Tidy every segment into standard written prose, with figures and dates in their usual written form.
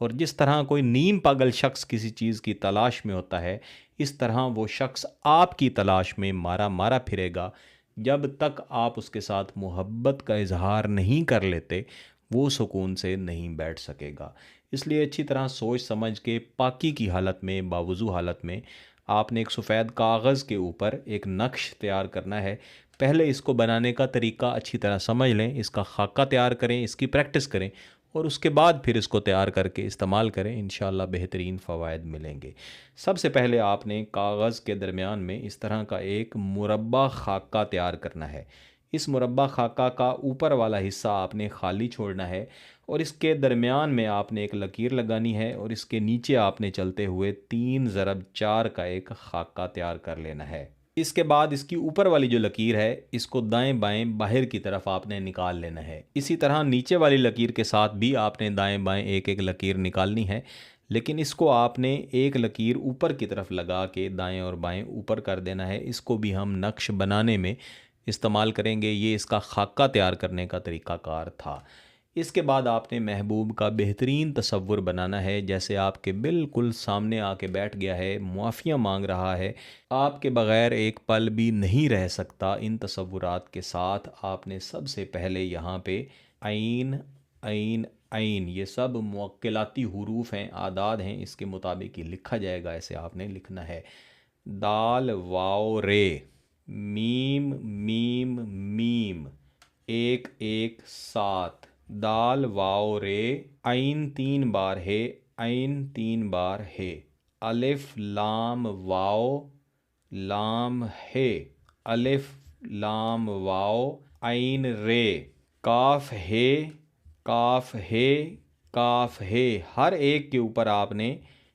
और जिस तरह कोई नीम पागल शख्स किसी चीज़ की तलाश में होता है, इस तरह वो शख्स आपकी तलाश में मारा मारा फिरेगा। जब तक आप उसके साथ मोहब्बत का इजहार नहीं कर लेते, वो सुकून से नहीं बैठ सकेगा। इसलिए अच्छी तरह सोच समझ के पाकी की हालत में, बावुज़ू हालत में, आपने एक सफ़ेद कागज़ के ऊपर एक नक्श तैयार करना है। पहले इसको बनाने का तरीका अच्छी तरह समझ लें, इसका खाका तैयार करें, इसकी प्रैक्टिस करें और उसके बाद फिर इसको तैयार करके इस्तेमाल करें। इंशाअल्लाह बेहतरीन फ़वाइद मिलेंगे। सबसे पहले आपने कागज़ के दरमियान में इस तरह का एक मुरब्बा खाका तैयार करना है। इस मुरब्बा खाका का ऊपर वाला हिस्सा आपने खाली छोड़ना है और इसके दरमियान में आपने एक लकीर लगानी है और इसके नीचे आपने चलते हुए 3 × 4 का एक खाका तैयार कर लेना है। इसके बाद इसकी ऊपर वाली जो लकीर है, इसको दाएं बाएं बाहर की तरफ आपने निकाल लेना है। इसी तरह नीचे वाली लकीर के साथ भी आपने दाएं बाएं एक एक लकीर निकालनी है, लेकिन इसको आपने एक लकीर ऊपर की तरफ लगा के दाएं और बाएं ऊपर कर देना है। इसको भी हम नक्श बनाने में इस्तेमाल करेंगे। ये इसका खाका तैयार करने का तरीक़ाकार था। इसके बाद आपने महबूब का बेहतरीन तसव्वुर बनाना है, जैसे आपके बिल्कुल सामने आके बैठ गया है, मुआफ़िया मांग रहा है, आपके बग़ैर एक पल भी नहीं रह सकता। इन तसव्वुरात के साथ आपने सबसे पहले यहाँ पे आइन आइन आइन, ये सब मुवक्किलाती हुरूफ हैं, आदाद हैं, इसके मुताबिक ही लिखा जाएगा, ऐसे आपने लिखना है। दाल वाओ रे, मीम मीम मीम, एक एक सात। दाल वाओ रे, आइन 3 बार है, आइन 3 बार है। अलिफ लाम वाओ, लाम है, अलिफ लाम वाओ, आइन रे। काफ है, काफ है, काफ है। हर एक के ऊपर आपने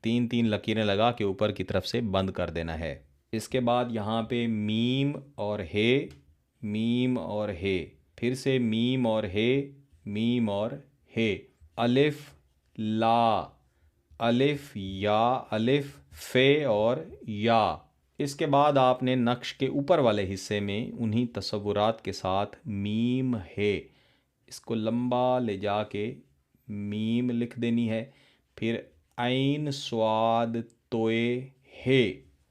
3 3 लकीरें लगा के ऊपर की तरफ से बंद कर देना है। इसके बाद यहाँ पे मीम और है, मीम और है, फिर से मीम और है, मीम और है। अलिफ ला, अलिफ या, अलिफ फे और या। इसके बाद आपने नक्श के ऊपर वाले हिस्से में उन्हीं तसव्वुरात के साथ मीम है, इसको लंबा ले जाके मीम लिख देनी है। फिर आइन स्वाद तोए है,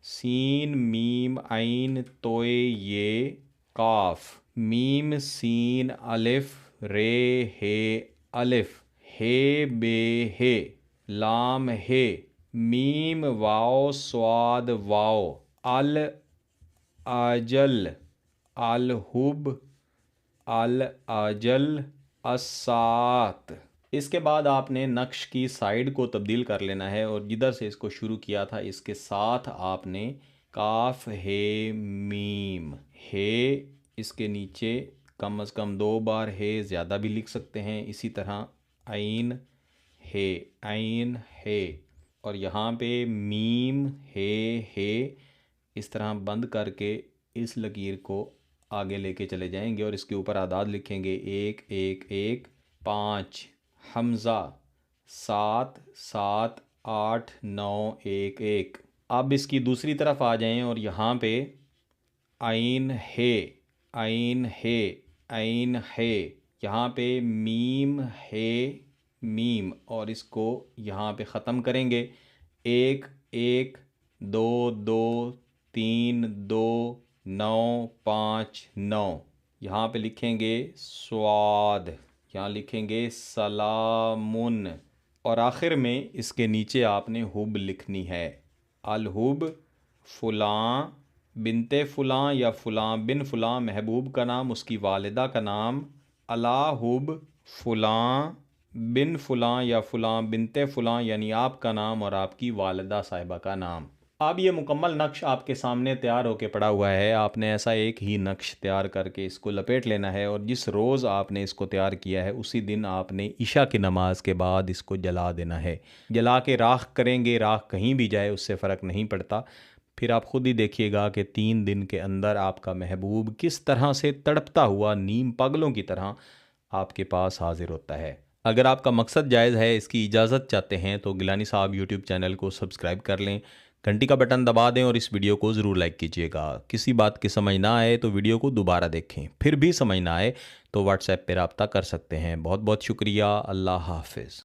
सीन मीम आइन तोए ये, काफ। मीम सीन अलिफ रे है, अलिफ है बे है, लाम है, मीम वाओ स्वाद वाओ, अल अजल, अल हुब, अल अजल, असात। इसके बाद आपने नक्श की साइड को तब्दील कर लेना है और जिधर से इसको शुरू किया था इसके साथ आपने काफ है मीम है, इसके नीचे कम अज़ कम 2 बार है, ज़्यादा भी लिख सकते हैं। इसी तरह आइन है, आइन है, और यहाँ पे मीम है, इस तरह बंद करके इस लकीर को आगे लेके चले जाएंगे और इसके ऊपर आदाद लिखेंगे 1 1 1 5, हमज़ा 7 7 8 9 1 1। अब इसकी दूसरी तरफ आ जाएं और यहाँ पे आइन है, आइन है, आइन है, यहाँ पे मीम है, मीम, और इसको यहाँ पे ख़त्म करेंगे 1 1 2 2 3 2 9 5 9। यहाँ पे लिखेंगे स्वाद, यहाँ लिखेंगे सलामुन, और आखिर में इसके नीचे आपने हुब लिखनी है। अल हुब फ़ुलां बिनते फ़ुलां या फ़ुलां बिन फ़ुलां, महबूब का नाम, उसकी वालिदा का नाम। अला हुब फ़ुलां बिन फ़ुलां या फ़ुलां बिनते फ़ुलां, यानी आपका नाम और आपकी वालिदा साहिबा का नाम। अब ये मुकम्मल नक्श आपके सामने तैयार होके पड़ा हुआ है। आपने ऐसा एक ही नक्श तैयार करके इसको लपेट लेना है और जिस रोज़ आपने इसको तैयार किया है उसी दिन आपने इशा की नमाज के बाद इसको जला देना है। जला के राख करेंगे, राख कहीं भी जाए उससे फ़र्क नहीं पड़ता। फिर आप ख़ुद ही देखिएगा कि 3 दिन के अंदर आपका महबूब किस तरह से तड़पता हुआ नीम पागलों की तरह आपके पास हाजिर होता है। अगर आपका मकसद जायज़ है, इसकी इजाज़त चाहते हैं, तो गिलानी साहब यूट्यूब चैनल को सब्सक्राइब कर लें, घंटी का बटन दबा दें और इस वीडियो को ज़रूर लाइक कीजिएगा। किसी बात की समझ ना आए तो वीडियो को दोबारा देखें, फिर भी समझ ना आए तो व्हाट्सएप पर रब्ता कर सकते हैं। बहुत बहुत शुक्रिया। अल्लाह हाफ़िज़।